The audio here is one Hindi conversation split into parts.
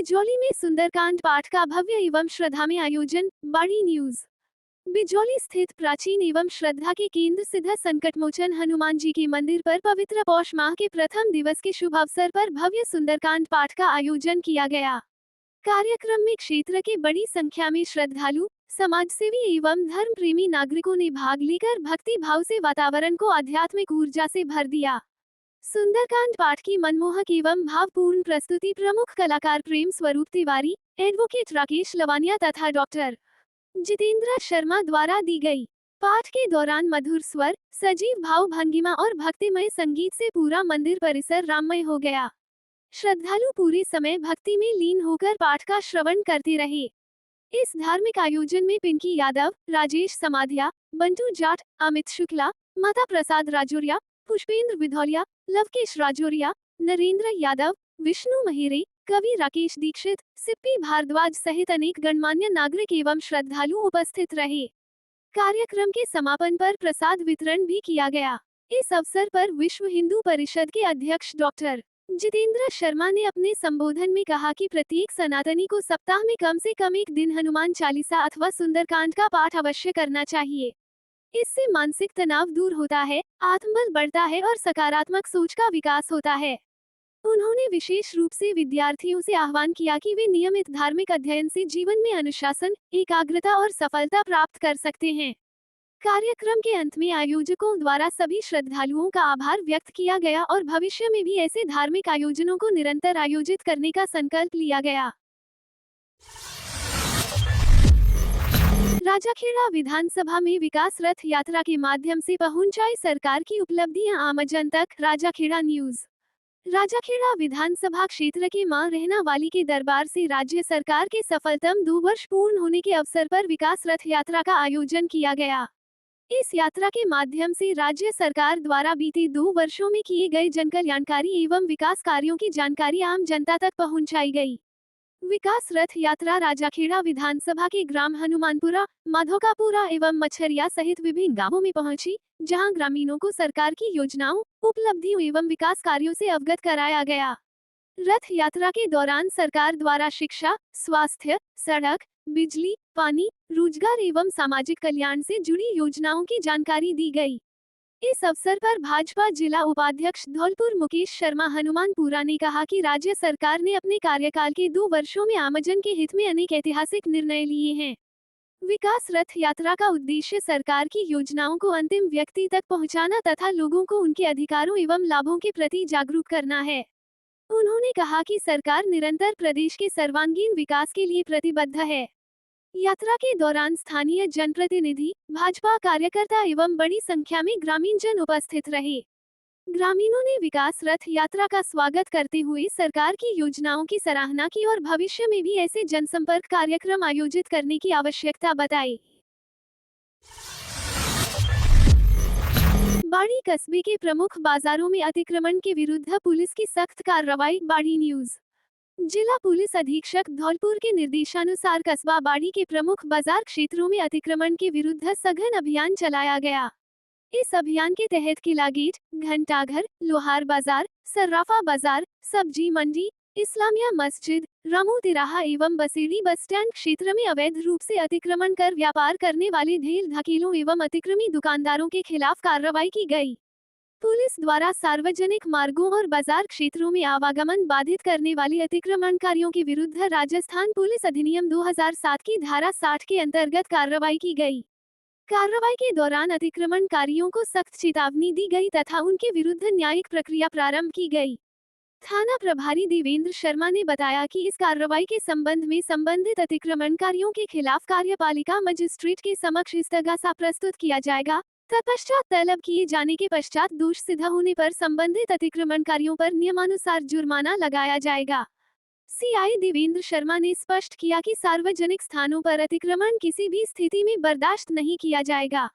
बिजौली में सुंदरकांड पाठ का भव्य एवं श्रद्धा में आयोजन। बड़ी न्यूज। बिजौली स्थित प्राचीन एवं श्रद्धा के केंद्र सिद्ध संकटमोचन हनुमान जी के मंदिर पर पवित्र पौष माह के प्रथम दिवस के शुभ अवसर पर भव्य सुंदरकांड पाठ का आयोजन किया गया। कार्यक्रम में क्षेत्र के बड़ी संख्या में श्रद्धालु, समाजसेवी एवं धर्म प्रेमी नागरिकों ने भाग लेकर भक्ति भाव से वातावरण को आध्यात्मिक ऊर्जा से भर दिया। सुंदरकांड पाठ की मनमोहक एवं भावपूर्ण प्रस्तुति प्रमुख कलाकार प्रेम स्वरूप तिवारी, एडवोकेट राकेश लवानिया तथा डॉक्टर जितेंद्र शर्मा द्वारा दी गई। पाठ के दौरान मधुर स्वर, सजीव भाव भंगिमा और भक्तिमय संगीत से पूरा मंदिर परिसर राममय हो गया। श्रद्धालु पूरे समय भक्ति में लीन होकर पाठ का श्रवण करते रहे। इस धार्मिक आयोजन में पिंकी यादव, राजेश समाधिया, बंटू जाट, अमित शुक्ला, माता प्रसाद राजौरिया, पुष्पेंद्र विधौलिया, लवकेश राजौरिया, नरेंद्र यादव, विष्णु महेरे, कवि राकेश दीक्षित, सिप्पी भारद्वाज सहित अनेक गणमान्य नागरिक एवं श्रद्धालु उपस्थित रहे। कार्यक्रम के समापन पर प्रसाद वितरण भी किया गया। इस अवसर पर विश्व हिंदू परिषद के अध्यक्ष डॉक्टर जितेंद्र शर्मा ने अपने संबोधन में कहा कि प्रत्येक सनातनी को सप्ताह में कम से कम एक दिन हनुमान चालीसा अथवा सुंदरकांड का पाठ अवश्य करना चाहिए। इससे मानसिक तनाव दूर होता है, आत्मबल बढ़ता है और सकारात्मक सोच का विकास होता है। उन्होंने विशेष रूप से विद्यार्थियों से आह्वान किया कि वे नियमित धार्मिक अध्ययन से जीवन में अनुशासन, एकाग्रता और सफलता प्राप्त कर सकते हैं। कार्यक्रम के अंत में आयोजकों द्वारा सभी श्रद्धालुओं का आभार व्यक्त किया गया और भविष्य में भी ऐसे धार्मिक आयोजनों को निरंतर आयोजित करने का संकल्प लिया गया। राजाखेड़ा विधानसभा में विकास रथ यात्रा के माध्यम से पहुंचाई सरकार की उपलब्धियां आमजन तक। राजाखेड़ा न्यूज। राजाखेड़ा विधानसभा क्षेत्र के मां रहना वाली के दरबार से राज्य सरकार के सफलतम 2 वर्ष पूर्ण होने के अवसर पर विकास रथ यात्रा का आयोजन किया गया। इस यात्रा के माध्यम से राज्य सरकार द्वारा बीते 2 वर्षों में किए गए जनकल्याणकारी एवं विकास कार्यों की जानकारी आम जनता तक पहुंचाई गई। विकास रथ यात्रा राजाखेड़ा विधानसभा के ग्राम हनुमानपुरा, माधोकापुरा एवं मछरिया सहित विभिन्न गांवों में पहुंची, जहां ग्रामीणों को सरकार की योजनाओं, उपलब्धियों एवं विकास कार्यों से अवगत कराया गया। रथ यात्रा के दौरान सरकार द्वारा शिक्षा, स्वास्थ्य, सड़क, बिजली, पानी, रोजगार एवं सामाजिक कल्याण से जुड़ी योजनाओं की जानकारी दी गई। इस अवसर पर भाजपा जिला उपाध्यक्ष धौलपुर मुकेश शर्मा हनुमानपुरा ने कहा कि राज्य सरकार ने अपने कार्यकाल के 2 वर्षों में आमजन के हित में अनेक ऐतिहासिक निर्णय लिए हैं। विकास रथ यात्रा का उद्देश्य सरकार की योजनाओं को अंतिम व्यक्ति तक पहुंचाना तथा लोगों को उनके अधिकारों एवं लाभों के प्रति जागरूक करना है। उन्होंने कहा कि सरकार निरंतर प्रदेश के सर्वांगीण विकास के लिए प्रतिबद्ध है। यात्रा के दौरान स्थानीय जनप्रतिनिधि, भाजपा कार्यकर्ता एवं बड़ी संख्या में ग्रामीण जन उपस्थित रहे। ग्रामीणों ने विकास रथ यात्रा का स्वागत करते हुए सरकार की योजनाओं की सराहना की और भविष्य में भी ऐसे जनसंपर्क कार्यक्रम आयोजित करने की आवश्यकता बताई। बाड़ी कस्बे के प्रमुख बाजारों में अतिक्रमण के विरुद्ध पुलिस की सख्त कार्रवाई। बाड़ी न्यूज। जिला पुलिस अधीक्षक धौलपुर के निर्देशानुसार कस्बा बाड़ी के प्रमुख बाजार क्षेत्रों में अतिक्रमण के विरुद्ध सघन अभियान चलाया गया। इस अभियान के तहत किला गेट, घंटाघर, लोहार बाजार, सर्राफा बाजार, सब्जी मंडी, इस्लामिया मस्जिद, रामू तिराहा एवं बसेड़ी बस स्टैंड क्षेत्र में अवैध रूप से अतिक्रमण कर व्यापार करने वाले ढेल ढकेलों एवं अतिक्रमी दुकानदारों के खिलाफ कार्रवाई की गई। पुलिस द्वारा सार्वजनिक मार्गों और बाजार क्षेत्रों में आवागमन बाधित करने वाले अतिक्रमणकारियों के विरुद्ध राजस्थान पुलिस अधिनियम 2007 की धारा 60 के अंतर्गत कार्रवाई की गई। कार्रवाई के दौरान अतिक्रमणकारियों को सख्त चेतावनी दी गई तथा उनके विरुद्ध न्यायिक प्रक्रिया प्रारंभ की गई। थाना प्रभारी देवेंद्र शर्मा ने बताया कि इस कार्रवाई के संबंध में संबंधित अतिक्रमणकारियों के खिलाफ कार्यपालिका मजिस्ट्रेट के समक्ष इस्तगासा प्रस्तुत किया जाएगा। तत्पश्चात तलब किए जाने के पश्चात दोष सिद्ध होने पर संबंधित अतिक्रमणकारियों पर नियमानुसार जुर्माना लगाया जाएगा। सीआई देवेंद्र शर्मा ने स्पष्ट किया कि सार्वजनिक स्थानों पर अतिक्रमण किसी भी स्थिति में बर्दाश्त नहीं किया जाएगा।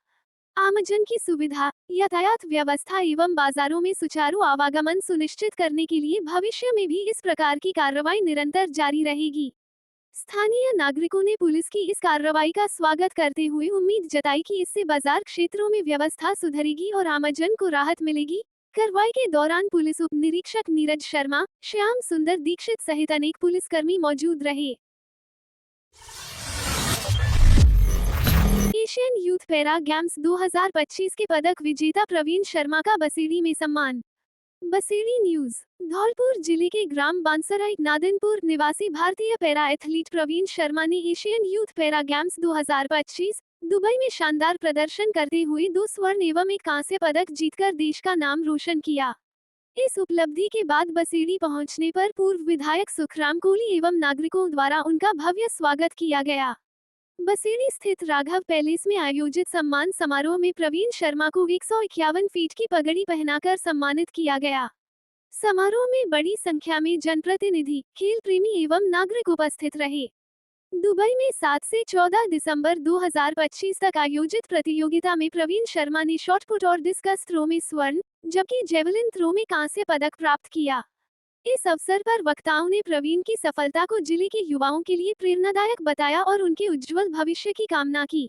आमजन की सुविधा, यातायात व्यवस्था एवं बाजारों में सुचारू आवागमन सुनिश्चित करने के लिए भविष्य में भी इस प्रकार की कार्रवाई निरंतर जारी रहेगी। स्थानीय नागरिकों ने पुलिस की इस कार्रवाई का स्वागत करते हुए उम्मीद जताई कि इससे बाजार क्षेत्रों में व्यवस्था सुधरेगी और आमजन को राहत मिलेगी। कार्रवाई के दौरान पुलिस उप निरीक्षक नीरज शर्मा, श्याम सुंदर दीक्षित सहित अनेक पुलिसकर्मी मौजूद रहे। एशियन यूथ पैरा गेम्स 2025 के पदक विजेता प्रवीण शर्मा का बसेड़ी में सम्मान। बसेड़ी न्यूज। धौलपुर जिले के ग्राम बांसराई नादनपुर निवासी भारतीय पैरा एथलीट प्रवीण शर्मा ने Asian youth para games 2025 Dubai में शानदार प्रदर्शन करते हुए 2 स्वर्ण एवं 1 कांस्य पदक जीतकर देश का नाम रोशन किया। इस उपलब्धि के बाद बसेड़ी पहुंचने पर पूर्व विधायक सुखराम कोहली एवं नागरिकों द्वारा उनका भव्य स्वागत किया गया। बसेड़ी स्थित राघव पैलेस में आयोजित सम्मान समारोह में प्रवीण शर्मा को 151 फीट की पगड़ी पहनाकर सम्मानित किया गया। समारोह में बड़ी संख्या में जनप्रतिनिधि, खेल प्रेमी एवं नागरिक उपस्थित रहे। दुबई में 7 से 14 दिसंबर 2025 तक आयोजित प्रतियोगिता में प्रवीण शर्मा ने शॉटपुट और डिस्कस थ्रो में स्वर्ण, जबकि जेवलिन थ्रो में कांस्य पदक प्राप्त किया। इस अवसर पर वक्ताओं ने प्रवीण की सफलता को जिले के युवाओं के लिए प्रेरणादायक बताया और उनके उज्जवल भविष्य की कामना की।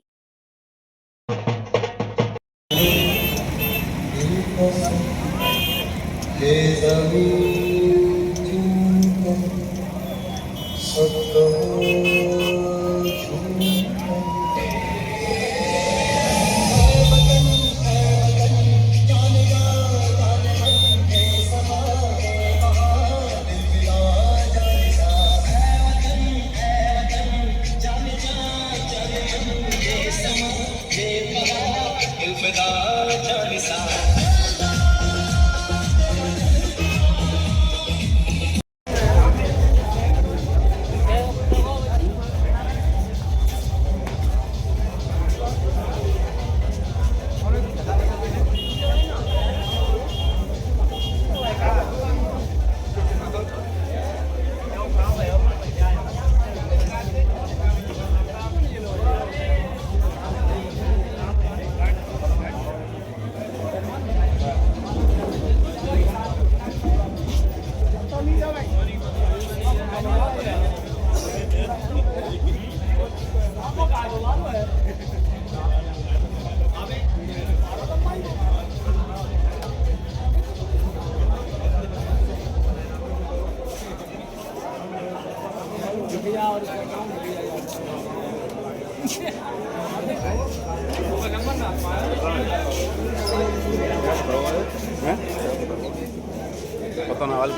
Pata na algo.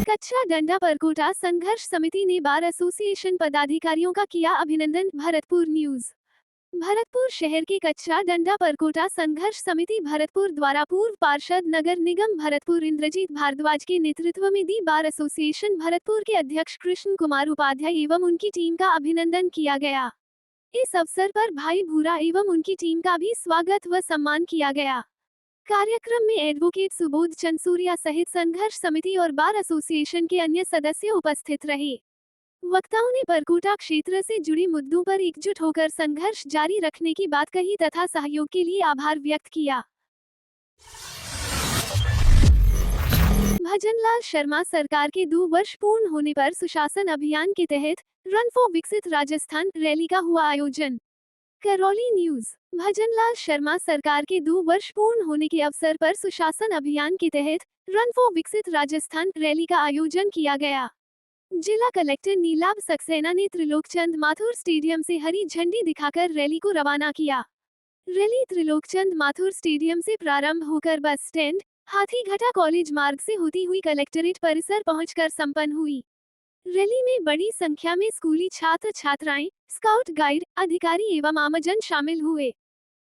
कच्चा डंडा परकोटा संघर्ष समिति ने बार एसोसिएशन पदाधिकारियों का किया अभिनंदन। भरतपुर न्यूज। भरतपुर शहर के कच्चा डंडा परकोटा संघर्ष समिति भरतपुर द्वारा पूर्व पार्षद नगर निगम भरतपुर इंद्रजीत भारद्वाज के नेतृत्व में दी बार एसोसिएशन भरतपुर के अध्यक्ष कृष्ण कुमार उपाध्याय एवं उनकी टीम का अभिनंदन किया गया। इस अवसर पर भाई भूरा एवं उनकी टीम का भी स्वागत व सम्मान किया गया। कार्यक्रम में एडवोकेट सुबोध चंसूरिया सहित संघर्ष समिति और बार एसोसिएशन के अन्य सदस्य उपस्थित रहे। वक्ताओं ने परकोटा क्षेत्र से जुड़े मुद्दों पर एकजुट होकर संघर्ष जारी रखने की बात कही तथा सहयोग के लिए आभार व्यक्त किया। भजनलाल शर्मा सरकार के 2 वर्ष पूर्ण होने पर सुशासन अभियान के तहत रन फॉर विकसित राजस्थान रैली का हुआ आयोजन। करौली न्यूज। भजनलाल शर्मा सरकार के 2 वर्ष पूर्ण होने के अवसर पर सुशासन अभियान के तहत रन फॉर विकसित राजस्थान रैली का आयोजन किया गया। जिला कलेक्टर नीलाभ सक्सेना ने त्रिलोकचंद माथुर स्टेडियम से हरी झंडी दिखाकर रैली को रवाना किया। रैली त्रिलोकचंद माथुर स्टेडियम से प्रारंभ होकर बस स्टैंड, हाथीघटा कॉलेज मार्ग से होती हुई कलेक्ट्रेट परिसर पहुंचकर संपन्न हुई। रैली में बड़ी संख्या में स्कूली छात्र छात्राएं, स्काउट गाइड, अधिकारी एवं आमजन शामिल हुए।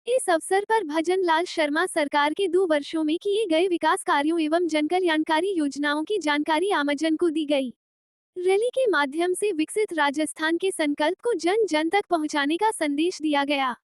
इस अवसर पर भजनलाल शर्मा सरकार के 2 वर्षों में किए गए विकास कार्यों एवं जनकल्याणकारी योजनाओं की जानकारी आमजन को दी गई। रैली के माध्यम से विकसित राजस्थान के संकल्प को जन जन तक पहुंचाने का संदेश दिया गया।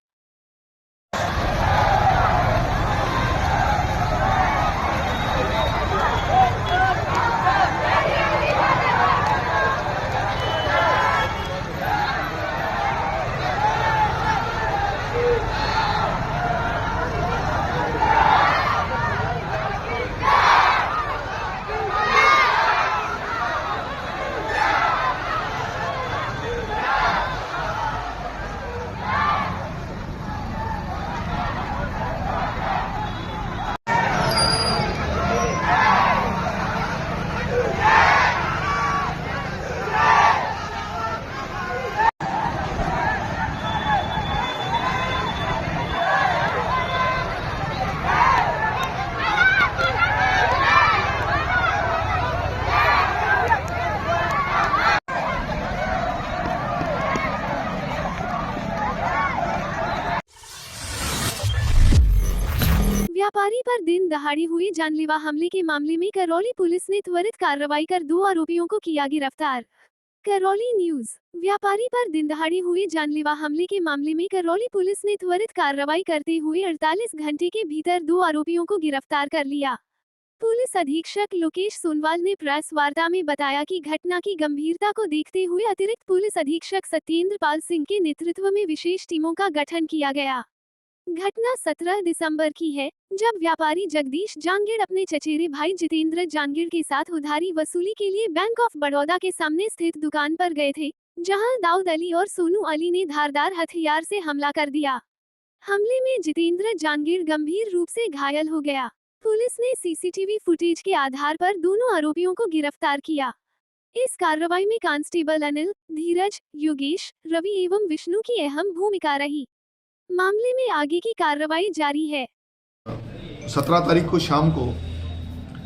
व्यापारी पर दिन दहाड़े हुए जानलेवा हमले के मामले में करौली पुलिस ने त्वरित कार्रवाई कर 2 आरोपियों को किया गिरफ्तार। करौली न्यूज। व्यापारी पर दिन दहाड़े हुए जानलेवा हमले के मामले में करौली पुलिस ने त्वरित कार्रवाई करते हुए 48 घंटे के भीतर 2 आरोपियों को गिरफ्तार कर लिया। पुलिस अधीक्षक लोकेश सोनवाल ने प्रेस वार्ता में बताया कि घटना की गंभीरता को देखते हुए अतिरिक्त पुलिस अधीक्षक सत्येंद्र पाल सिंह के नेतृत्व में विशेष टीमों का गठन किया गया। घटना 17 दिसंबर की है, जब व्यापारी जगदीश जांगीड़ अपने चचेरे भाई जितेंद्र जांगीड़ के साथ उधारी वसूली के लिए बैंक ऑफ बड़ौदा के सामने स्थित दुकान पर गए थे, जहां दाऊद अली और सोनू अली ने धारदार हथियार से हमला कर दिया। हमले में जितेंद्र जांगीड़ गंभीर रूप से घायल हो गया। पुलिस ने सीसीटीवी फुटेज के आधार पर दोनों आरोपियों को गिरफ्तार किया। इस कार्रवाई में कांस्टेबल अनिल, धीरज, योगेश, रवि एवं विष्णु की अहम भूमिका रही। मामले में आगे की कार्रवाई जारी है। 17 तारीख को शाम को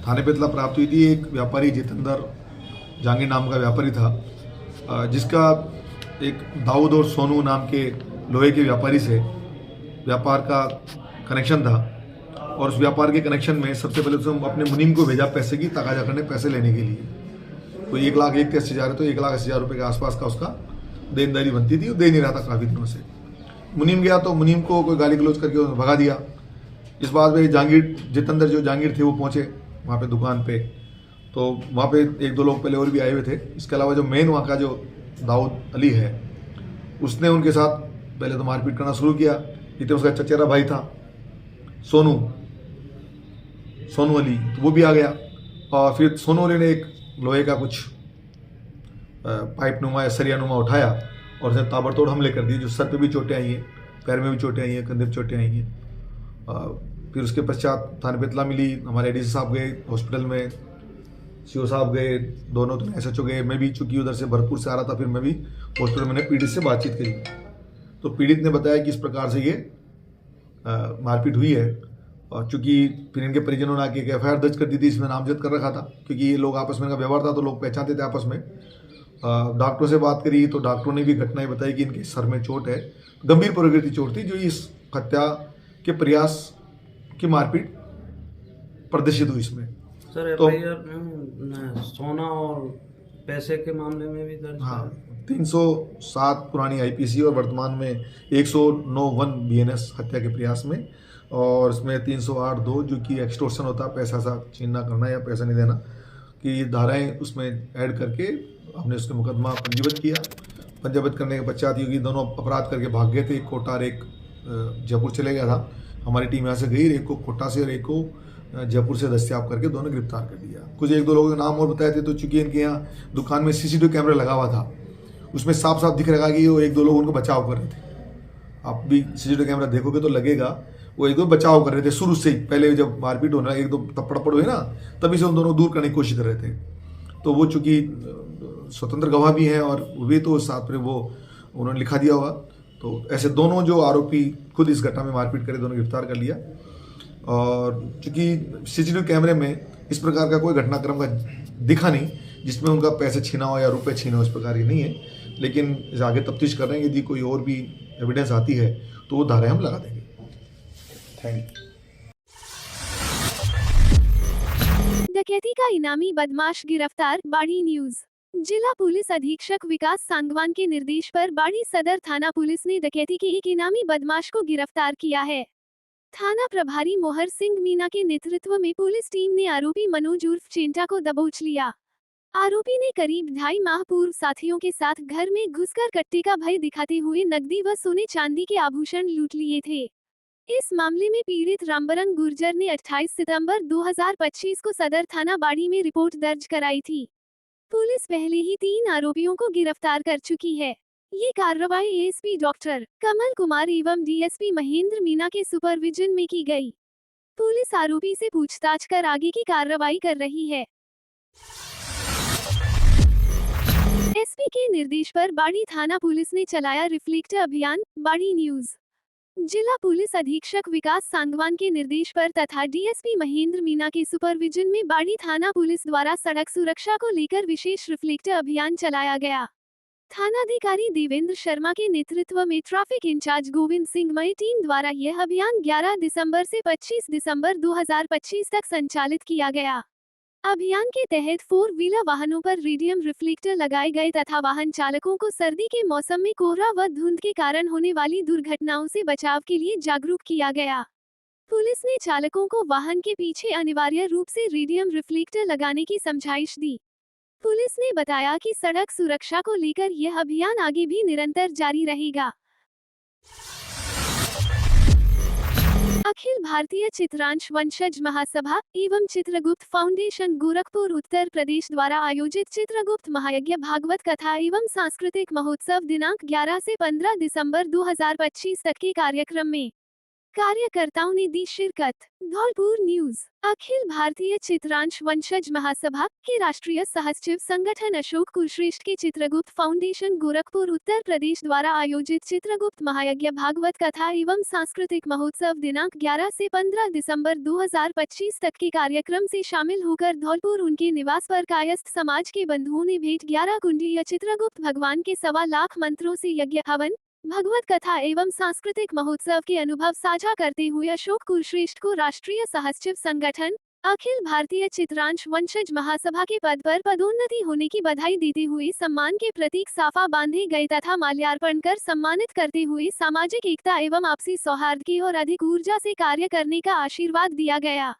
थाने पे इत्तला प्राप्त हुई थी। एक व्यापारी जितेंद्र जांगीड़ नाम का व्यापारी था, जिसका एक दाऊद और सोनू नाम के लोहे के व्यापारी से व्यापार का कनेक्शन था। और उस व्यापार के कनेक्शन में सबसे पहले तो अपने मुनीम को भेजा पैसे की तकाजा करने, पैसे लेने के लिए। कोई 1,81,000 है तो 1,80,000 रुपये के आसपास का उसका देनदारी बनती थी, वो दे नहीं रहा था काफ़ी दिनों से। मुनीम गया तो मुनीम को कोई गाली गलौज करके उसने भगा दिया। इस बात में जितेंद्र जो जांगीड़ थे वो पहुंचे वहाँ पे दुकान पे, तो वहाँ पे 1-2 लोग पहले और भी आए हुए थे। इसके अलावा जो मेन वहाँ का जो दाऊद अली है, उसने उनके साथ पहले तो मारपीट करना शुरू किया। इतने उसका चचेरा भाई था सोनू अली, तो वो भी आ गया। और फिर सोनू अली ने एक लोहे का कुछ पाइप नुमा या सरिया नुमा उठाया और उसने ताबड़तोड़ हमले कर दिए, जो सर पे भी चोटें आई हैं, पैर में भी चोटें आई हैं, कंधे पे चोटें आई हैं। फिर उसके पश्चात थाने पे इत्तला मिली, हमारे एडीसी साहब गए हॉस्पिटल में, सीओ साहब गए, दोनों तो SHO गए, मैं भी चूँकि उधर से भरतपुर से आ रहा था, फिर मैं भी हॉस्पिटल में पीड़ित से बातचीत करी। तो पीड़ित ने बताया कि इस प्रकार से ये मारपीट हुई है। और चूँकि फिर इनके परिजनों ने आके एक FIR दर्ज कर दी थी, इसमें नामजद कर रखा था, क्योंकि ये लोग आपस में इनका व्यवहार था तो लोग पहचानते थे आपस में। डॉक्टरों से बात करी तो डॉक्टरों ने भी घटनाएं बताई कि इनके सर में चोट है, गंभीर प्रकृति चोट थी, जो इस हत्या के प्रयास की मारपीट प्रदर्शित हुई इसमें। सर तो सोना और पैसे के मामले में भी दर्ज। हाँ, 307 पुरानी IPC और वर्तमान में 109(1) BNS हत्या के प्रयास में, और इसमें 308(2) जो कि एक्सटोर्शन होता है, पैसा सा छीनना करना या पैसा नहीं देना, कि ये धाराएं उसमें ऐड करके हमने उसके मुकदमा पंजीबद्ध किया। पंजीबद्ध करने के पश्चात ये दोनों अपराध करके भाग गए थे। एक कोटा और एक जयपुर चले गया था। हमारी टीम यहाँ से गई, एक को कोटा से और एक को जयपुर से दस्तियाब करके दोनों गिरफ्तार कर लिया। कुछ एक दो लोगों के नाम और बताए थे, तो चूंकि इनके यहाँ दुकान में सीसीटीवी कैमरा लगा हुआ था, उसमें साफ साफ दिख रहा कि वो एक दो लोग उनको बचाव कर रहे थे। आप भी सीसीटीवी कैमरा देखोगे तो लगेगा वो एक दो बचाव कर रहे थे शुरू से ही। पहले जब मारपीट होना, एक दो तपड़ हुए ना, तभी से उन दोनों दूर करने की कोशिश कर रहे थे। तो वो चूंकि स्वतंत्र गवाह भी हैं और वे तो साथ में वो उन्होंने लिखा दिया होगा, तो ऐसे दोनों जो आरोपी खुद इस घटना में मारपीट करे, दोनों गिरफ्तार कर लिया। और चूंकि सीसीटीवी कैमरे में इस प्रकार का कोई घटनाक्रम का दिखा नहीं जिसमें उनका पैसे छीना हो या रुपए छीना हो, इस प्रकार की नहीं है। लेकिन आगे तफ्तीश कर रहे हैं, यदि कोई और भी एविडेंस आती है तो वो धाराएं हम लगा देंगे। Thank you. डकैती का इनामी बदमाश गिरफ्तार, बाड़ी न्यूज। जिला पुलिस अधीक्षक विकास सांगवान के निर्देश पर बाड़ी सदर थाना पुलिस ने डकैती के एक इनामी बदमाश को गिरफ्तार किया है। थाना प्रभारी मोहर सिंह मीना के नेतृत्व में पुलिस टीम ने आरोपी मनोज उर्फ चेंटा को दबोच लिया। आरोपी ने करीब 2.5 माह पूर्व साथियों के साथ घर में घुसकर कट्टे का भय दिखाते हुए नकदी व सोने चांदी के आभूषण लूट लिए थे। इस मामले में पीड़ित रामबरंग गुर्जर ने 28 सितंबर 2025 को सदर थाना बाड़ी में रिपोर्ट दर्ज कराई थी। पुलिस पहले ही 3 आरोपियों को गिरफ्तार कर चुकी है। ये कार्रवाई एएसपी डॉक्टर कमल कुमार एवं डीएसपी महेंद्र मीना के सुपरविजन में की गई। पुलिस आरोपी से पूछताछ कर आगे की कार्रवाई कर रही है। एसपी के निर्देश पर बाड़ी थाना पुलिस ने चलाया रिफ्लेक्टर अभियान, बाड़ी न्यूज। जिला पुलिस अधीक्षक विकास सांगवान के निर्देश पर तथा डीएसपी महेंद्र मीना के सुपरविजन में बाड़ी थाना पुलिस द्वारा सड़क सुरक्षा को लेकर विशेष रिफ्लेक्टर अभियान चलाया गया। थानाधिकारी देवेंद्र शर्मा के नेतृत्व में ट्रैफिक इंचार्ज गोविंद सिंह मई टीम द्वारा यह अभियान 11 दिसंबर से 25 दिसंबर 2025 तक संचालित किया गया। अभियान के तहत 4 व्हीलर वाहनों पर रेडियम रिफ्लेक्टर लगाए गए तथा वाहन चालकों को सर्दी के मौसम में कोहरा व धुंध के कारण होने वाली दुर्घटनाओं से बचाव के लिए जागरूक किया गया। पुलिस ने चालकों को वाहन के पीछे अनिवार्य रूप से रेडियम रिफ्लेक्टर लगाने की समझाइश दी। पुलिस ने बताया कि सड़क सुरक्षा को लेकर यह अभियान आगे भी निरंतर जारी रहेगा। अखिल भारतीय चित्रांश वंशज महासभा एवं चित्रगुप्त फाउंडेशन गोरखपुर उत्तर प्रदेश द्वारा आयोजित चित्रगुप्त महायज्ञ भागवत कथा एवं सांस्कृतिक महोत्सव दिनांक 11 से 15 दिसंबर 2025 तक के कार्यक्रम में कार्यकर्ताओं ने दी शिरकत। धौलपुर न्यूज। अखिल भारतीय चित्रांश वंशज महासभा के राष्ट्रीय सहसचिव संगठन अशोक कुलश्रेष्ठ के चित्रगुप्त फाउंडेशन गोरखपुर उत्तर प्रदेश द्वारा आयोजित चित्रगुप्त महायज्ञ भागवत कथा एवं सांस्कृतिक महोत्सव दिनांक 11 से 15 दिसंबर 2025 तक के कार्यक्रम से शामिल होकर धौलपुर उनके निवास पर कायस्थ समाज के बंधुओं ने भेंट 11 कुंडीय चित्रगुप्त भगवान के 1.25 लाख मंत्रों से यज्ञ हवन भगवत कथा एवं सांस्कृतिक महोत्सव के अनुभव साझा करते हुए अशोक कुलश्रेष्ठ को राष्ट्रीय सहसचिव संगठन अखिल भारतीय चित्रांश वंशज महासभा के पद पर पदोन्नति होने की बधाई देते हुए सम्मान के प्रतीक साफा बांधे गए तथा माल्यार्पण कर सम्मानित करते हुए सामाजिक एकता एवं आपसी सौहार्द की और अधिक ऊर्जा से कार्य करने का आशीर्वाद दिया गया।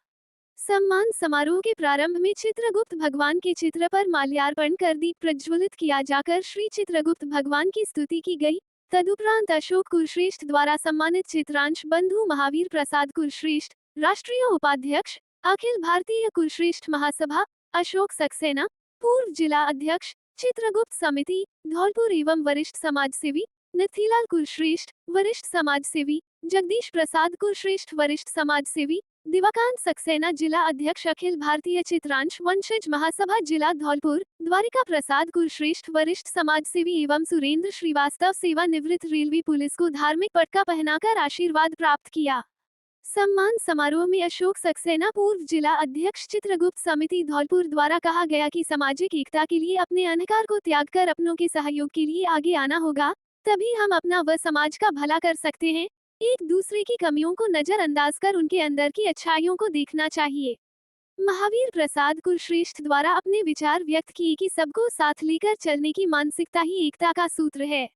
सम्मान समारोह के प्रारंभ में चित्रगुप्त भगवान के चित्र पर माल्यार्पण कर दीप प्रज्वलित किया जाकर श्री चित्रगुप्त भगवान की स्तुति की गई। तदुपरांत अशोक कुलश्रेष्ठ द्वारा सम्मानित चित्रांश बंधु महावीर प्रसाद कुलश्रेष्ठ, राष्ट्रीय उपाध्यक्ष अखिल भारतीय कुलश्रेष्ठ महासभा, अशोक सक्सेना, पूर्व जिला अध्यक्ष चित्रगुप्त समिति धौलपुर एवं वरिष्ठ समाजसेवी निथिलाल कुलश्रेष्ठ, वरिष्ठ समाजसेवी जगदीश प्रसाद कुलश्रेष्ठ, वरिष्ठ समाजसेवी दिवाकांत सक्सेना, जिला अध्यक्ष अखिल भारतीय चित्रांश वंशज महासभा जिला धौलपुर, द्वारिका प्रसाद कुलश्रेष्ठ, वरिष्ठ समाजसेवी एवं सुरेंद्र श्रीवास्तव, सेवानिवृत्त रेलवे पुलिस को धार्मिक पटका पहनाकर आशीर्वाद प्राप्त किया। सम्मान समारोह में अशोक सक्सेना, पूर्व जिला अध्यक्ष चित्रगुप्त समिति धौलपुर द्वारा कहा गया कि सामाजिक एकता के लिए अपने अहंकार को त्याग कर अपनों के सहयोग के लिए आगे आना होगा, तभी हम अपना व समाज का भला कर सकते हैं। एक दूसरे की कमियों को नजरअंदाज कर उनके अंदर की अच्छाइयों को देखना चाहिए। महावीर प्रसाद कुलश्रेष्ठ द्वारा अपने विचार व्यक्त किए कि सबको साथ लेकर चलने की मानसिकता ही एकता का सूत्र है।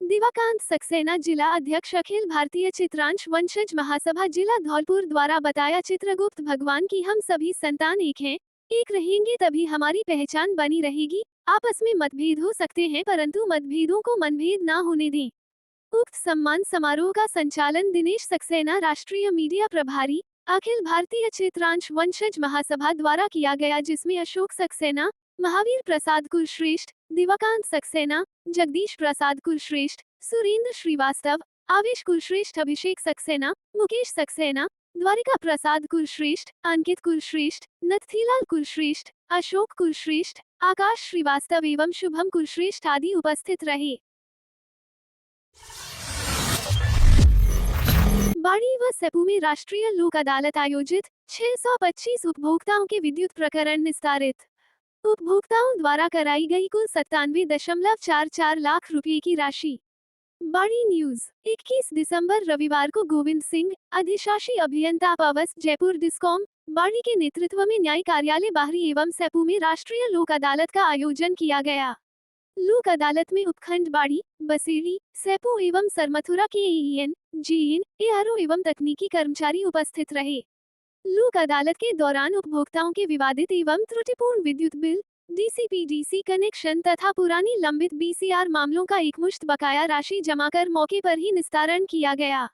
दिवाकांत सक्सेना, जिला अध्यक्ष अखिल भारतीय चित्रांश वंशज महासभा जिला धौलपुर द्वारा बताया, चित्रगुप्त भगवान की हम सभी संतान एक हैं, एक रहेंगे तभी हमारी पहचान बनी रहेगी। आपस में मतभेद हो सकते हैं परंतु मतभेदों को मनभेद ना होने दें। उक्त सम्मान समारोह का संचालन दिनेश सक्सेना, राष्ट्रीय मीडिया प्रभारी, अखिल भारतीय क्षेत्रांश वंशज महासभा द्वारा किया गया, जिसमें अशोक सक्सेना, महावीर प्रसाद कुलश्रेष्ठ, दिवाकांत सक्सेना, जगदीश प्रसाद कुलश्रेष्ठ, सुरेंद्र श्रीवास्तव, आवेश कुलश्रेष्ठ, अभिषेक सक्सेना, मुकेश सक्सेना, द्वारिका प्रसाद कुलश्रेष्ठ, अंकित कुलश्रेष्ठ, नथथीलाल कुलश्रेष्ठ, अशोक कुलश्रेष्ठ, आकाश श्रीवास्तव एवं शुभम कुलश्रेष्ठ आदि उपस्थित रहे। बाड़ी व सेपू में राष्ट्रीय लोक अदालत आयोजित, 625 उपभोक्ताओं के विद्युत प्रकरण निस्तारित। उपभोक्ताओं द्वारा कराई गई कुल 97.44 लाख रुपए की राशि। बाड़ी न्यूज 21 दिसंबर रविवार को गोविंद सिंह, अधिशासी अभियंता पवस, जयपुर डिस्कॉम, बाड़ी के नेतृत्व में न्याय कार्यालय बाहरी एवं सेपू में राष्ट्रीय लोक अदालत का आयोजन किया गया। लोक अदालत में उपखंड बाड़ी, बसेड़ी, सेपू एवं सरमथुरा के एईएन, जीएन, एआरओ एवं तकनीकी कर्मचारी उपस्थित रहे। लोक अदालत के दौरान उपभोक्ताओं के विवादित एवं त्रुटिपूर्ण विद्युत बिल, डीसीपीडीसी कनेक्शन तथा पुरानी लंबित बीसीआर मामलों का एकमुश्त बकाया राशि जमा कर मौके पर ही निस्तारण किया गया।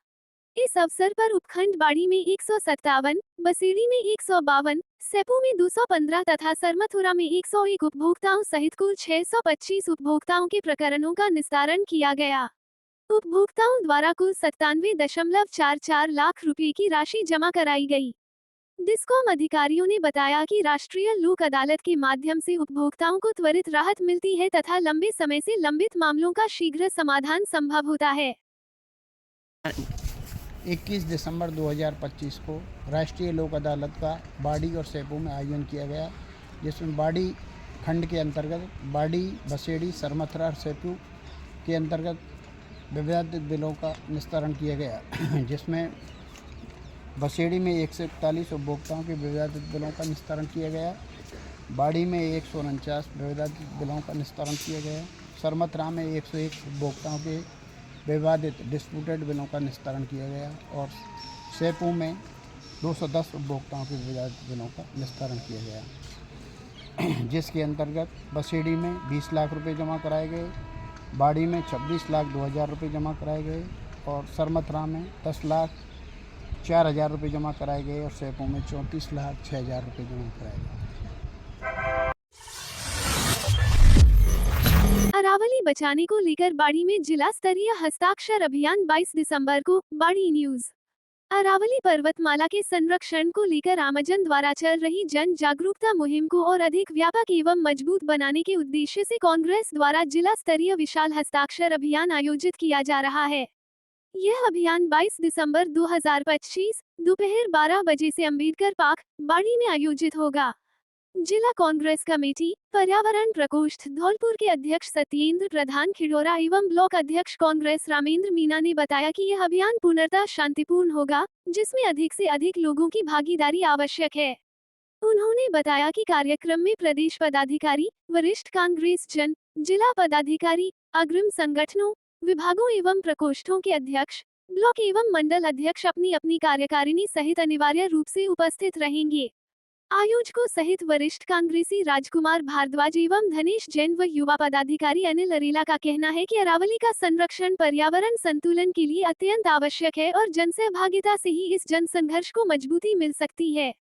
इस अवसर पर उपखंड बाड़ी में 157, बसेड़ी में 152, सेपू में 215 तथा सरमथुरा में 101 उपभोक्ताओं सहित कुल 625 उपभोक्ताओं के प्रकरणों का निस्तारण किया गया। उपभोक्ताओं द्वारा कुल 97.44 लाख रुपए की राशि जमा कराई गई। डिस्कॉम अधिकारियों ने बताया कि राष्ट्रीय लोक अदालत के माध्यम से उपभोक्ताओं को त्वरित राहत मिलती है तथा लंबे समय से लंबित मामलों का शीघ्र समाधान संभव होता है। 21 दिसंबर 2025 को राष्ट्रीय लोक अदालत का बाड़ी और सेपू में आयोजन किया गया, जिसमें बाड़ी खंड के अंतर्गत बाड़ी, बसेड़ी, सरमथुरा और सेपू के अंतर्गत विवादित बिलों का निस्तारण किया गया, जिसमें बसेड़ी में 141 उपभोक्ताओं के विवादित बिलों का निस्तारण किया गया, बाड़ी में 149 विवादित बिलों का निस्तारण किया गया, सरमथुरा में 101 उपभोक्ताओं के विवादित डिस्प्यूटेड बिलों का निस्तारण किया गया और सेपू में 210 उपभोक्ताओं के विवादित बिलों का निस्तारण किया गया, जिसके अंतर्गत बसेड़ी में 20 लाख रुपए जमा कराए गए, बाड़ी में 26,02,000 रुपये जमा कराए गए और सरमथुरा में 10,04,000 रुपये जमा कराए गए और सेपू में 34,06,000 रुपये जमा कराए गए। अरावली बचाने को लेकर बाड़ी में जिला स्तरीय हस्ताक्षर अभियान 22 दिसंबर को। बाड़ी न्यूज अरावली पर्वतमाला के संरक्षण को लेकर आमजन द्वारा चल रही जन जागरूकता मुहिम को और अधिक व्यापक एवं मजबूत बनाने के उद्देश्य से कांग्रेस द्वारा जिला स्तरीय विशाल हस्ताक्षर अभियान आयोजित किया जा रहा है। यह अभियान 22 दिसंबर 2025 दोपहर 12 बजे से अंबेडकर पार्क, बाड़ी में आयोजित होगा। जिला कांग्रेस कमेटी पर्यावरण प्रकोष्ठ धौलपुर के अध्यक्ष सत्येंद्र प्रधान खिड़ोरा एवं ब्लॉक अध्यक्ष कांग्रेस रामेंद्र मीना ने बताया कि यह अभियान पूर्णतः शांतिपूर्ण होगा, जिसमें अधिक से अधिक लोगों की भागीदारी आवश्यक है। उन्होंने बताया कि कार्यक्रम में प्रदेश पदाधिकारी, वरिष्ठ कांग्रेस जन, जिला पदाधिकारी, अग्रिम संगठनों, विभागों एवं प्रकोष्ठों के अध्यक्ष, ब्लॉक एवं मंडल अध्यक्ष अपनी अपनी कार्यकारिणी सहित अनिवार्य रूप से उपस्थित रहेंगे। आयोजकों सहित वरिष्ठ कांग्रेसी राजकुमार भारद्वाज एवं धनेश जैन व युवा पदाधिकारी अनिल अरेला का कहना है कि अरावली का संरक्षण पर्यावरण संतुलन के लिए अत्यंत आवश्यक है और जनसहभागिता से ही इस जन संघर्ष को मजबूती मिल सकती है।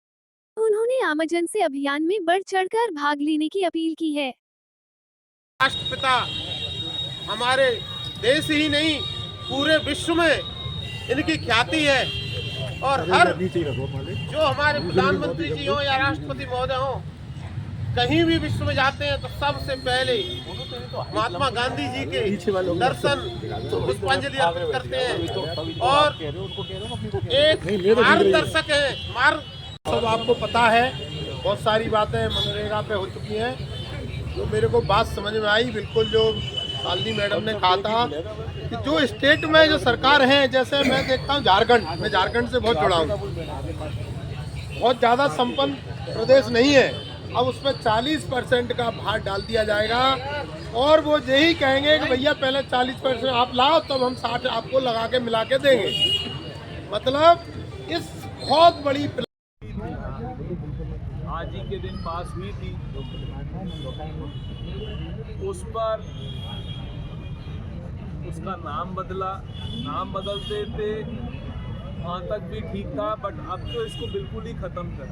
उन्होंने आमजन से अभियान में बढ़ चढ़कर भाग लेने की अपील की है। राष्ट्रपिता हमारे देश ही नहीं पूरे विश्व में इनकी ख्याति है और हर जो हमारे प्रधानमंत्री जी हो या राष्ट्रपति महोदय हो, कहीं भी विश्व में जाते हैं तो सबसे पहले महात्मा गांधी जी के दर्शन पुष्पांजलि अर्पित करते हैं और एक मार्गदर्शक है। सब आपको पता है, बहुत सारी बातें मनरेगा पे हो चुकी हैं। जो मेरे को बात समझ में आई, बिल्कुल जो शालिनी मैडम ने कहा था कि जो स्टेट में जो सरकार है, जैसे मैं देखता हूँ झारखंड, मैं झारखंड से बहुत जुड़ा हूँ, बहुत ज़्यादा संपन्न प्रदेश नहीं है। अब उसमें 40% का भार डाल दिया जाएगा और वो यही कहेंगे कि भैया पहले 40% आप लाओ, तब हम 60 आपको लगा के मिला के देंगे। मतलब इस बहुत बड़ी आज ही के दिन पास हुई थी, उस पर उसका नाम बदला, नाम बदलते थे वहाँ तक भी ठीक था, बट अब तो इसको बिल्कुल ही ख़त्म कर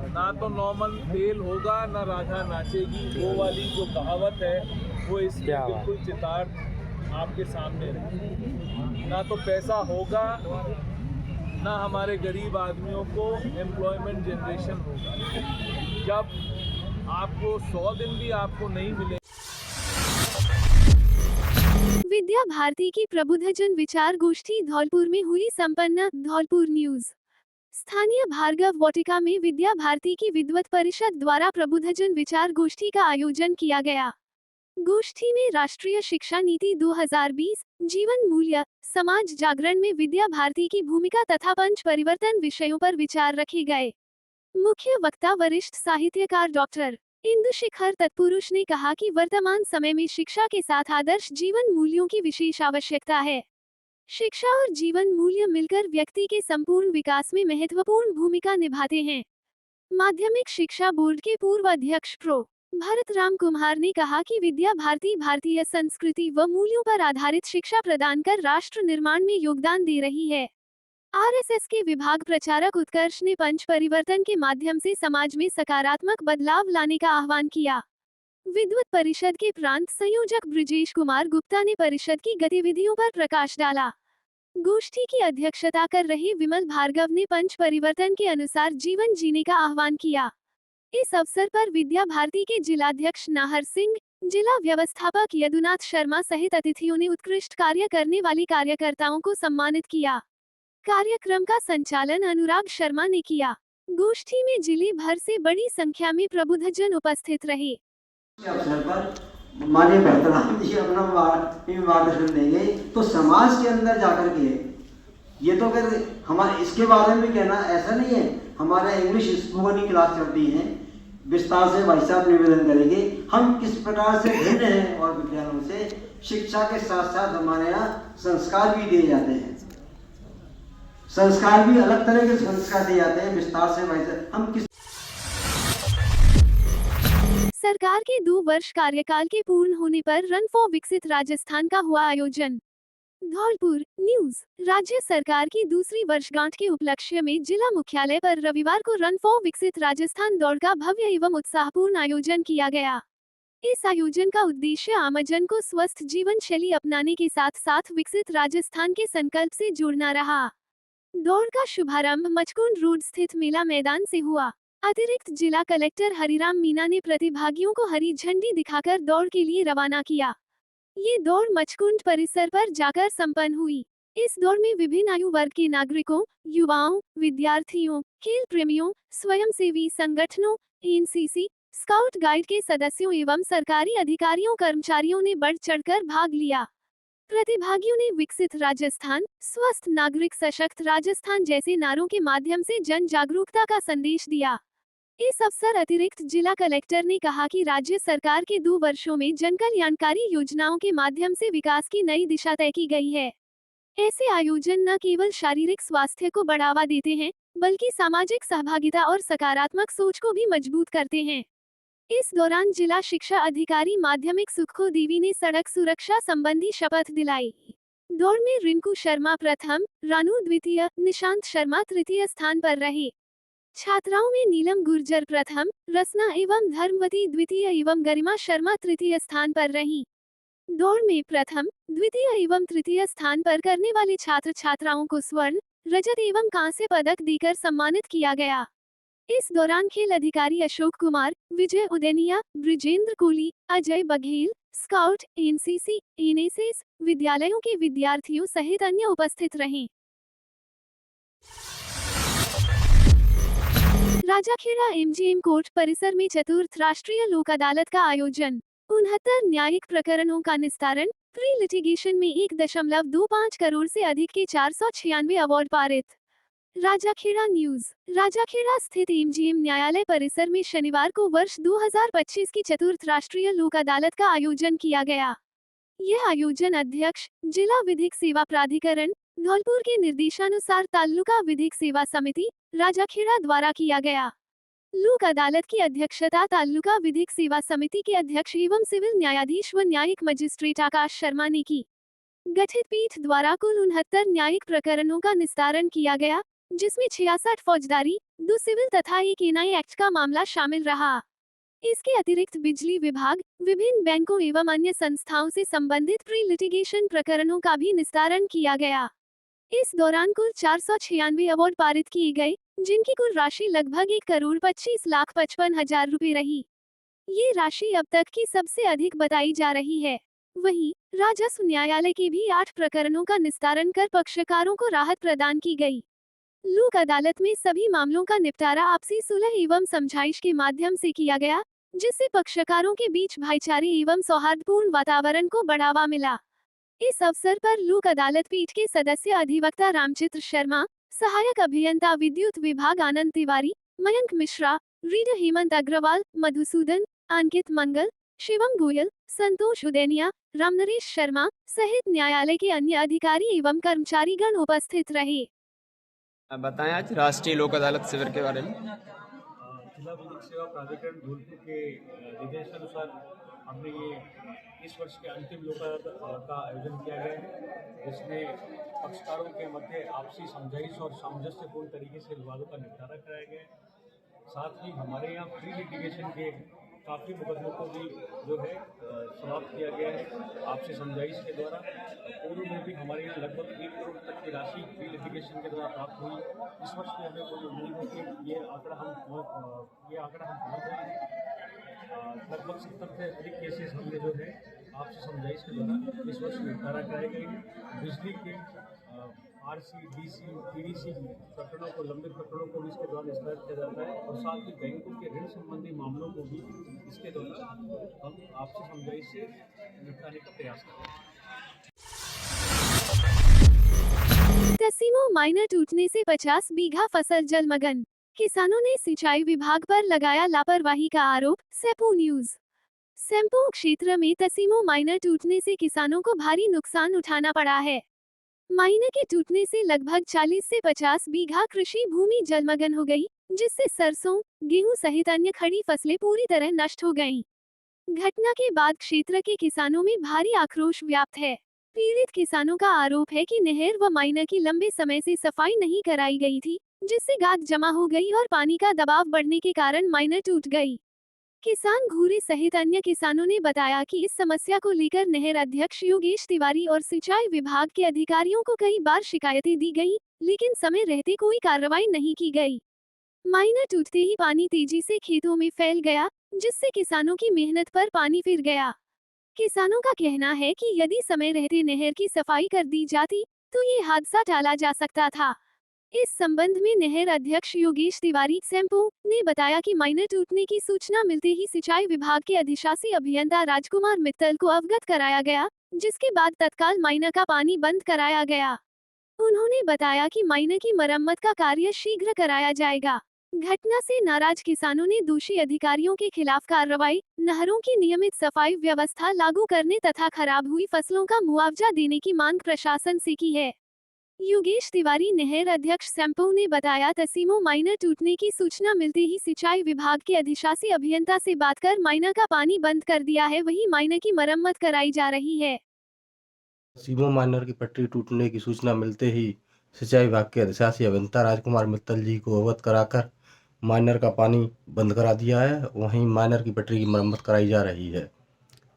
ना तो नॉर्मल तेल होगा ना राधा नाचेगी, वो वाली जो कहावत है वो इसमें बिल्कुल चितार्थ आपके सामने है। ना तो पैसा होगा ना हमारे गरीब आदमियों को एम्प्लॉयमेंट जनरेशन होगा। जब आपको 100 दिन भी आपको नहीं मिले। विद्या भारती की प्रबुद्धजन विचार गोष्ठी धौलपुर में हुई संपन्न। धौलपुर न्यूज। स्थानीय भार्गव वाटिका में विद्या भारती की विद्वत परिषद द्वारा प्रबुद्धजन विचार गोष्ठी का आयोजन किया गया। गोष्ठी में राष्ट्रीय शिक्षा नीति 2020, जीवन मूल्य, समाज जागरण में विद्या भारती की भूमिका तथा पंच परिवर्तन विषयों पर विचार रखे गए। मुख्य वक्ता वरिष्ठ साहित्यकार डॉक्टर इंदुशेखर तत्पुरुष ने कहा कि वर्तमान समय में शिक्षा के साथ आदर्श जीवन मूल्यों की विशेष आवश्यकता है। शिक्षा और जीवन मूल्य मिलकर व्यक्ति के संपूर्ण विकास में महत्वपूर्ण भूमिका निभाते हैं। माध्यमिक शिक्षा बोर्ड के पूर्व अध्यक्ष प्रो भरत राम कुमार ने कहा कि विद्या भारती भारतीय संस्कृति व मूल्यों पर आधारित शिक्षा प्रदान कर राष्ट्र निर्माण में योगदान दे रही है। आरएसएस के विभाग प्रचारक उत्कर्ष ने पंच परिवर्तन के माध्यम से समाज में सकारात्मक बदलाव लाने का आह्वान किया। विद्वत परिषद के प्रांत संयोजक ब्रिजेश कुमार गुप्ता ने परिषद की गतिविधियों पर प्रकाश डाला। गोष्ठी की अध्यक्षता कर रहे विमल भार्गव ने पंच परिवर्तन के अनुसार जीवन जीने का आह्वान किया। इस अवसर पर विद्या भारती के जिलाध्यक्ष नाहर सिंह, जिला व्यवस्थापक यदुनाथ शर्मा सहित अतिथियों ने उत्कृष्ट कार्य करने वाले कार्यकर्ताओं को सम्मानित किया। कार्यक्रम का संचालन अनुराग शर्मा ने किया। गोष्ठी में जिले भर से बड़ी संख्या में प्रबुद्धजन उपस्थित रहे। अवसर पर माननीय भरतराम जी अपना मार्गदर्शन देंगे तो समाज के अंदर जाकर के ये तो अगर हमारे इसके बारे में कहना ऐसा नहीं है। हमारे इंग्लिश स्पोकन की क्लास चलती है, विस्तार से भाई साहब निवेदन करेंगे हम किस प्रकार से भिन्न हैं और विद्यालयों से। शिक्षा के साथ साथ हमारे यहाँ संस्कार भी दिए जाते हैं, संस्कार भी अलग तरह के संस्कार दिए जाते हैं। विस्तार से भाई साहब हम किस सरकार के 2 वर्ष कार्यकाल के पूर्ण होने पर रन फॉर विकसित राजस्थान का हुआ आयोजन। धौलपुर न्यूज। राज्य सरकार की दूसरी वर्षगांठ के उपलक्ष्य में जिला मुख्यालय पर रविवार को रन फॉर विकसित राजस्थान दौड़ का भव्य एवं उत्साहपूर्ण आयोजन किया गया। इस आयोजन का उद्देश्य आमजन को स्वस्थ जीवन शैली अपनाने के साथ साथ विकसित राजस्थान के संकल्प से जोड़ना रहा। दौड़ का शुभारंभ मचकुंड रोड स्थित मेला मैदान से हुआ। अतिरिक्त जिला कलेक्टर हरिराम मीना ने प्रतिभागियों को हरी झंडी दिखाकर दौड़ के लिए रवाना किया। ये दौड़ मचकुंड परिसर पर जाकर संपन्न हुई। इस दौड़ में विभिन्न आयु वर्ग के नागरिकों, युवाओं, विद्यार्थियों, खेल प्रेमियों, स्वयंसेवी संगठनों, एनसीसी, स्काउट गाइड के सदस्यों एवं सरकारी अधिकारियों कर्मचारियों ने बढ़ चढ़कर भाग लिया। प्रतिभागियों ने विकसित राजस्थान, स्वस्थ नागरिक, सशक्त राजस्थान जैसे नारों के माध्यम से जन जागरूकता का संदेश दिया। इस अवसर अतिरिक्त जिला कलेक्टर ने कहा कि राज्य सरकार के 2 वर्षों में जन कल्याणकारी योजनाओं के माध्यम से विकास की नई दिशा तय की गई है। ऐसे आयोजन न केवल शारीरिक स्वास्थ्य को बढ़ावा देते हैं, बल्कि सामाजिक सहभागिता और सकारात्मक सोच को भी मजबूत करते हैं। इस दौरान जिला शिक्षा अधिकारी माध्यमिक सुखो देवी ने सड़क सुरक्षा संबंधी शपथ दिलाई। दौड़ में रिंकू शर्मा प्रथम, रानू द्वितीय, निशांत शर्मा तृतीय स्थान पर रहे। छात्राओं में नीलम गुर्जर प्रथम, रसना एवं धर्मवती द्वितीय एवं गरिमा शर्मा तृतीय स्थान पर रहीं। दौड़ में प्रथम, द्वितीय एवं तृतीय स्थान पर करने वाले छात्र छात्राओं को स्वर्ण, रजत एवं कांस्य पदक देकर सम्मानित किया गया। इस दौरान खेल अधिकारी Ashok Kumar, Vijay Udainiya, Brijendra Kohli, Ajay Baghel, scout, NCC, NSS, विद्यालयों के विद्यार्थियों सहित अन्य उपस्थित रहे। राजाखेड़ा एमजीएम कोर्ट परिसर में चतुर्थ राष्ट्रीय लोक अदालत का आयोजन। 69 न्यायिक प्रकरणों का निस्तारण। प्री लिटिगेशन में 1.25 करोड़ से अधिक के 496 अवार्ड पारित। राजाखेड़ा न्यूज। राजाखेड़ा स्थित एमजीएम न्यायालय परिसर में शनिवार को वर्ष 2025 की चतुर्थ राष्ट्रीय लोक अदालत का आयोजन किया गया। यह आयोजन अध्यक्ष, जिला विधिक सेवा प्राधिकरण, धौलपुर के निर्देशानुसार तालुका विधिक सेवा समिति, राजाखेड़ा द्वारा किया गया। लोक अदालत की अध्यक्षता तालुका विधिक सेवा समिति के अध्यक्ष एवं सिविल न्यायाधीश व न्यायिक मजिस्ट्रेट आकाश शर्मा ने की। गठित पीठ द्वारा कुल 69 न्यायिक प्रकरणों का निस्तारण किया गया, जिसमें 66 फौजदारी, 2 सिविल तथा 1 एनआई एक्ट का मामला शामिल रहा। इसके अतिरिक्त बिजली विभाग, विभिन्न बैंकों एवं अन्य संस्थाओं से संबंधित प्री लिटिगेशन प्रकरणों का भी निस्तारण किया गया। इस दौरान कुल 496 अवार्ड पारित किए गए, जिनकी कुल राशि लगभग 1,25,55,000 रुपए रही। ये राशि अब तक की सबसे अधिक बताई जा रही है। वहीं राजस्व न्यायालय के भी 8 प्रकरणों का निस्तारण कर पक्षकारों को राहत प्रदान की गई। लोक अदालत में सभी मामलों का निपटारा आपसी सुलह एवं समझाइश के माध्यम से किया गया, जिससे पक्षकारों के बीच भाईचारे एवं सौहार्दपूर्ण वातावरण को बढ़ावा मिला। इस अवसर पर लोक अदालत पीठ के सदस्य अधिवक्ता रामचित्र शर्मा, सहायक अभियंता विद्युत विभाग आनंद तिवारी, मयंक मिश्रा, रीडर हेमंत अग्रवाल, मधुसूदन, अंकित मंगल, शिवम गोयल, संतोष उदैनिया, रामनरेश शर्मा सहित न्यायालय के अन्य अधिकारी एवं कर्मचारीगण उपस्थित रहे। बताएं आज राष्ट्रीय लोक अदालत शिविर के बारे में। जिला विधिक सेवा प्राधिकरण धौलपुर के निर्देशानुसार हमने ये इस वर्ष के अंतिम लोक अदालत का आयोजन किया गया है, जिसमें पक्षकारों के मध्य आपसी समझाइश और सामंजस्यपूर्ण तरीके से विवादों का निपटारा कराया गया है। साथ ही हमारे यहाँ प्री लिटिगेशन के काफ़ी मुकदमों को भी जो है समाप्त किया गया है आपसी समझाइश के द्वारा। पूर्व में भी हमारे यहाँ लगभग 1 करोड़ तक की राशि प्री लिटिगेशन के द्वारा प्राप्त हुई। इस वर्ष में हमें कोई उम्मीद है कि ये आंकड़ा हम पहुँच जाएंगे। लगभग 70 से अधिक केसेस हमने जो है आपसी समझाइश के द्वारा इस वर्ष निपटारा कराए गए हैं। बिजली के आरसी, डीसी, पीडीसी प्रकरणों को, लंबित प्रकरणों को भी इसके द्वारा निस्तारित किया जाता है और साथ ही बैंकों के ऋण संबंधी मामलों को भी इसके द्वारा हम आपसी समझाइश से निपटाने का प्रयास करते हैं। तसीमो माइनर टूटने से 50 बीघा फसल जलमग्न, किसानों ने सिंचाई विभाग पर लगाया लापरवाही का आरोप। सेपू न्यूज। सेम्पू क्षेत्र में तसीमो माइनर टूटने से किसानों को भारी नुकसान उठाना पड़ा है। माइनर के टूटने से लगभग 40 से 50 बीघा कृषि भूमि जलमग्न हो गई, जिससे सरसों, गेहूं सहित अन्य खड़ी फसलें पूरी तरह नष्ट हो गईं। घटना के बाद क्षेत्र के किसानों में भारी आक्रोश व्याप्त है। पीड़ित किसानों का आरोप है कि नहर व माइनर की लंबे समय से सफाई नहीं कराई गई थी, जिससे गाद जमा हो गई और पानी का दबाव बढ़ने के कारण माइनर टूट गई। किसान घूरे सहित अन्य किसानों ने बताया कि इस समस्या को लेकर नहर अध्यक्ष योगेश तिवारी और सिंचाई विभाग के अधिकारियों को कई बार शिकायतें दी गई, लेकिन समय रहते कोई कार्रवाई नहीं की गई। माइनर टूटते ही पानी तेजी से खेतों में फैल गया, जिससे किसानों की मेहनत पर पानी फिर गया। किसानों का कहना है कि यदि समय रहते नहर की सफाई कर दी जाती, तो ये हादसा टाला जा सकता था। इस संबंध में नहर अध्यक्ष योगेश तिवारी सेम्पू ने बताया कि माइनर टूटने की सूचना मिलते ही सिंचाई विभाग के अधिशासी अभियंता राजकुमार मित्तल को अवगत कराया गया, जिसके बाद तत्काल माइनर का पानी बंद कराया गया। उन्होंने बताया कि माइनर की मरम्मत का कार्य शीघ्र कराया जाएगा। घटना से नाराज किसानों ने दोषी अधिकारियों के खिलाफ कार्रवाई, नहरों की नियमित सफाई व्यवस्था लागू करने तथा खराब हुई फसलों का मुआवजा देने की मांग प्रशासन से की है। योगेश तिवारी नहर अध्यक्ष सेम्पू ने बताया, तसीमो माइनर टूटने की सूचना मिलते ही सिंचाई विभाग के अधिशासी अभियंता से बात कर माइनर का पानी बंद कर दिया है, वही माइनर की मरम्मत कराई जा रही है। तसीमो माइनर की पटरी टूटने की सूचना मिलते ही सिंचाई विभाग के अधिशासी अभियंता राजकुमार मित्तल जी को अवगत कराकर माइनर का पानी बंद करा दिया है। वहीं माइनर की पटरी की मरम्मत कराई जा रही है।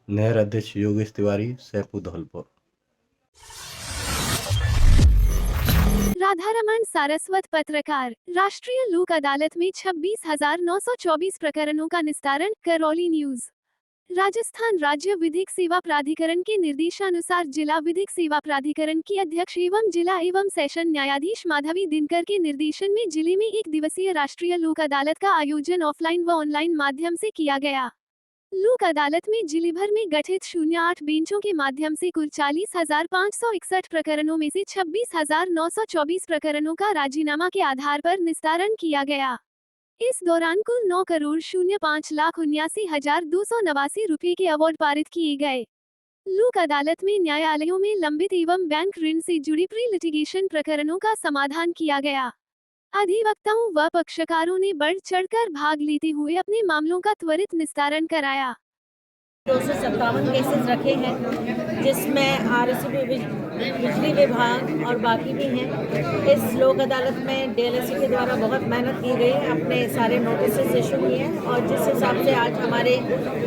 नहर अध्यक्ष योगेश तिवारी, सेपू, धौलपुर। राधारमण सारस्वत पत्रकार। राष्ट्रीय लोक अदालत में 26,924 प्रकरणों का निस्तारण। करौली न्यूज। राजस्थान राज्य विधिक सेवा प्राधिकरण के निर्देशानुसार जिला विधिक सेवा प्राधिकरण की अध्यक्ष एवं जिला एवं सेशन न्यायाधीश माधवी दिनकर के निर्देशन में जिले में 1 दिवसीय राष्ट्रीय लोक अदालत का आयोजन ऑफलाइन व ऑनलाइन माध्यम से किया गया। लोक अदालत में जिले भर में गठित 08 बेंचों के माध्यम से कुल 40,561 प्रकरणों में से 26,924 प्रकरणों का राजीनामा के आधार पर निस्तारण किया गया। इस दौरान कुल 9,05,79,289 रुपये के अवार्ड पारित किए गए। लोक अदालत में न्यायालयों में लंबित एवं बैंक ऋण से जुड़ी प्री लिटिगेशन प्रकरणों का समाधान किया गया। अधिवक्ताओं व पक्षकारों ने बढ़ चढ़कर भाग लेते हुए अपने मामलों का त्वरित निस्तारण कराया। 257 केसेस रखे हैं, जिसमें आरएसपी बिजली विभाग और बाकी भी हैं। इस लोक अदालत में डीएलएससी के द्वारा बहुत मेहनत की गई है, अपने सारे नोटिस इशू किए हैं और जिस हिसाब से आज हमारे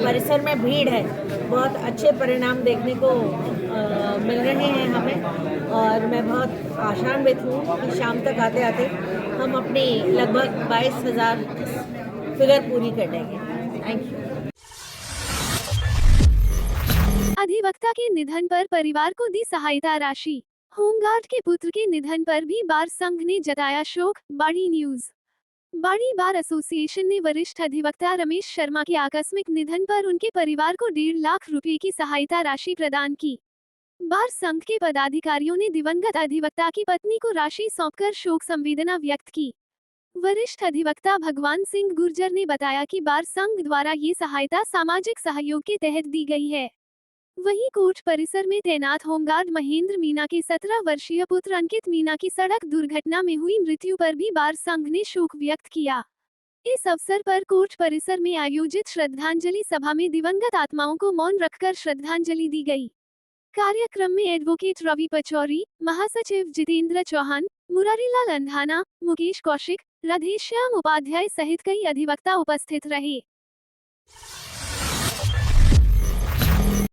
परिसर में भीड़ है, बहुत अच्छे परिणाम देखने को मिल रहे हैं हमें और मैं बहुत आशान्वित हूँ कि शाम तक आते आते हम अपनी लगभग 22,000 फिगर पूरी कर लेंगे। Thank you. अधिवक्ता के निधन पर परिवार को दी सहायता राशि। होमगार्ड के पुत्र के निधन पर भी बार संघ ने जताया शोक। बड़ी न्यूज। बड़ी बार एसोसिएशन ने वरिष्ठ अधिवक्ता रमेश शर्मा के आकस्मिक निधन पर उनके परिवार को 1.5 लाख रुपए की सहायता राशि प्रदान की। बार संघ के पदाधिकारियों ने दिवंगत अधिवक्ता की पत्नी को राशि सौंपकर शोक संवेदना व्यक्त की। वरिष्ठ अधिवक्ता भगवान सिंह गुर्जर ने बताया कि बार संघ द्वारा ये सहायता सामाजिक सहयोग के तहत दी गई है। वहीं कोर्ट परिसर में तैनात होमगार्ड महेंद्र मीना के 17 वर्षीय पुत्र अंकित मीना की सड़क दुर्घटना में हुई मृत्यु पर भी बार संघ ने शोक व्यक्त किया। इस अवसर पर कोर्ट परिसर में आयोजित श्रद्धांजलि सभा में दिवंगत आत्माओं को मौन रखकर श्रद्धांजलि दी गई। कार्यक्रम में एडवोकेट रवि पचौरी, महासचिव जितेंद्र चौहान, मुरारीलाल अंधाना, मुकेश कौशिक, राधेश्याम उपाध्याय सहित कई अधिवक्ता उपस्थित रहे।